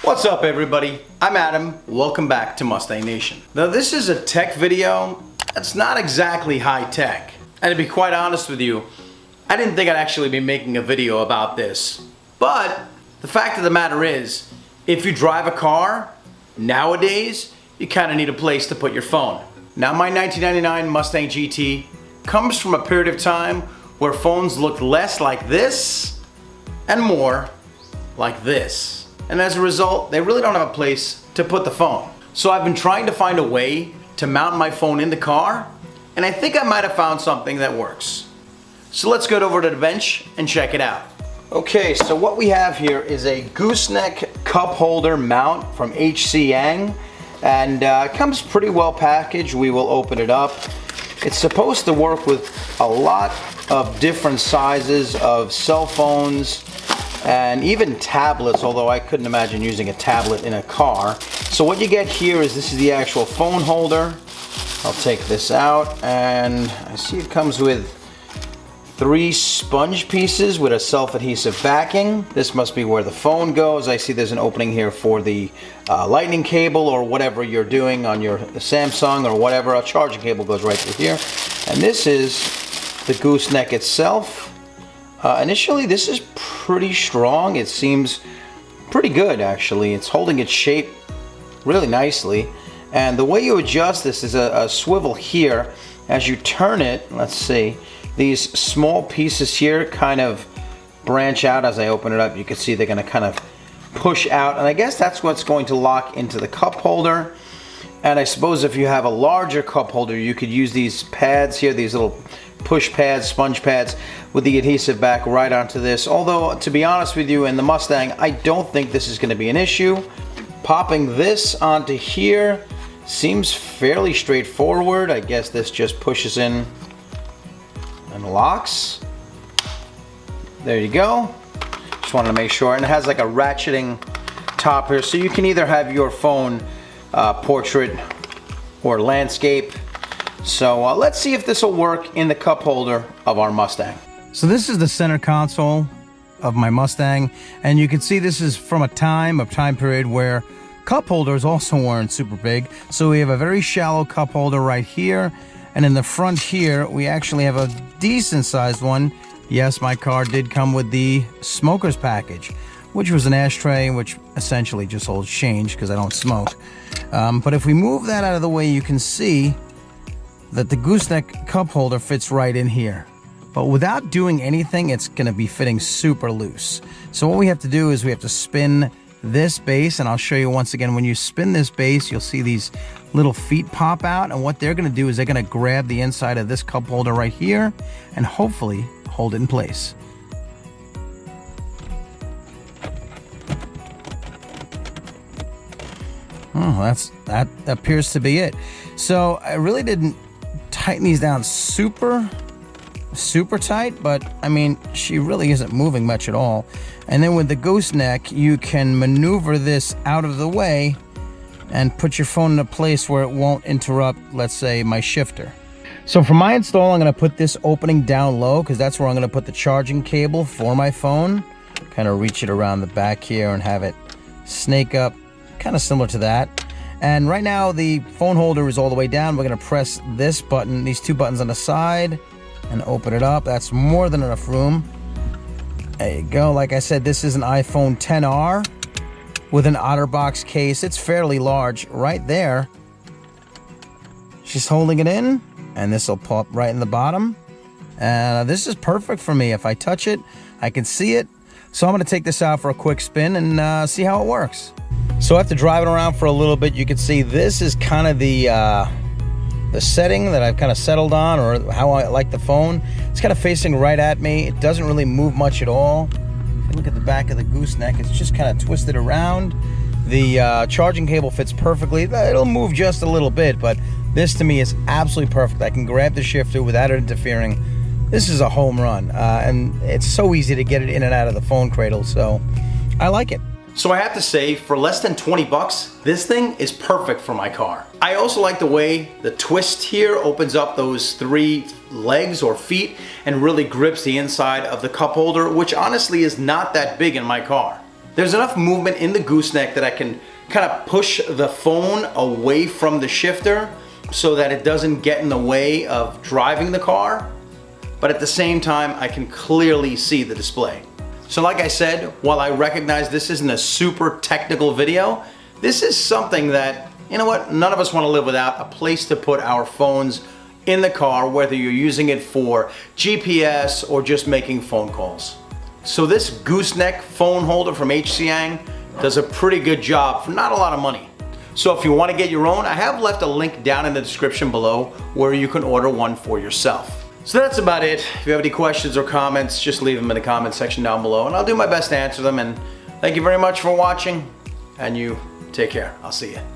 What's up everybody? I'm Adam. Welcome back to Mustang Nation. Now this is a tech video that's not exactly high tech. And to be quite honest with you, I didn't think I'd actually be making a video about this. But the fact of the matter is, if you drive a car, nowadays, you kind of need a place to put your phone. Now my 1999 Mustang GT comes from a period of time where phones looked less like this and more like this. And as a result, they really don't have a place to put the phone. So I've been trying to find a way to mount my phone in the car, and I think I might have found something that works. So let's go over to the bench and check it out. Okay, so what we have here is a gooseneck cup holder mount from HCYANG, and it comes pretty well packaged. We will open it up. It's supposed to work with a lot of different sizes of cell phones and even tablets, although I couldn't imagine using a tablet in a car. So what you get here is this is the actual phone holder. I'll take this out, and I see it comes with 3 sponge pieces with a self-adhesive backing. This must be where the phone goes. I see there's an opening here for the lightning cable or whatever you're doing on your Samsung or whatever. A charging cable goes right through here. And this is the gooseneck itself. Initially, this is pretty strong. It seems pretty good, actually. It's holding its shape really nicely. And the way you adjust this is a swivel here. As you turn it, let's see, these small pieces here kind of branch out. As I open it up, you can see they're going to kind of push out. And I guess that's what's going to lock into the cup holder. And I suppose if you have a larger cup holder, you could use these pads here, these little push pads, sponge pads, with the adhesive back right onto this. Although, to be honest with you, in the Mustang, I don't think this is going to be an issue. Popping this onto here seems fairly straightforward. I guess this just pushes in and locks. There you go. Just wanted to make sure. And it has like a ratcheting top here, so you can either have your phone portrait or landscape. So let's see if this will work in the cup holder of our Mustang. So this is the center console of my Mustang, and you can see this is from a time period where cup holders also weren't super big. So we have a very shallow cup holder right here, and in the front here we actually have a decent sized one. Yes, my car did come with the smoker's package, which was an ashtray, which essentially just holds change because I don't smoke. But if we move that out of the way, you can see that the gooseneck cup holder fits right in here. But without doing anything, it's going to be fitting super loose. So what we have to do is we have to spin this base, and I'll show you once again. When you spin this base, you'll see these little feet pop out, and what they're going to do is they're going to grab the inside of this cup holder right here and hopefully hold it in place. Oh, that appears to be it. So I really didn't tighten these down super tight, but I mean, she really isn't moving much at all. And then with the gooseneck, you can maneuver this out of the way and put your phone in a place where it won't interrupt, let's say, my shifter. So for my install, I'm going to put this opening down low because that's where I'm going to put the charging cable for my phone. Kind of reach it around the back here and have it snake up, kind of similar to that. And right now the phone holder is all the way down. We're going to press this button, these 2 buttons on the side, and open it up. That's more than enough room. There you go. Like I said, this is an iPhone XR with an OtterBox case. It's fairly large right there. She's holding it in, and this will pop right in the bottom. And this is perfect for me. If I touch it, I can see it. So I'm going to take this out for a quick spin and see how it works. So after driving around for a little bit, you can see this is kind of the setting that I've kind of settled on, or how I like the phone. It's kind of facing right at me. It doesn't really move much at all. If you look at the back of the gooseneck, it's just kind of twisted around. The charging cable fits perfectly. It'll move just a little bit, but this to me is absolutely perfect. I can grab the shifter without it interfering. This is a home run, and it's so easy to get it in and out of the phone cradle, so I like it. So I have to say, for less than 20 bucks, this thing is perfect for my car. I also like the way the twist here opens up those 3 legs or feet and really grips the inside of the cup holder, which honestly is not that big in my car. There's enough movement in the gooseneck that I can kind of push the phone away from the shifter so that it doesn't get in the way of driving the car, but at the same time I can clearly see the display. So like I said, while I recognize this isn't a super technical video, this is something that, you know what, none of us want to live without, a place to put our phones in the car, whether you're using it for GPS or just making phone calls. So this gooseneck phone holder from HCYANG does a pretty good job for not a lot of money. So if you want to get your own, I have left a link down in the description below where you can order one for yourself. So that's about it. If you have any questions or comments, just leave them in the comment section down below and I'll do my best to answer them. And thank you very much for watching, and you take care. I'll see you.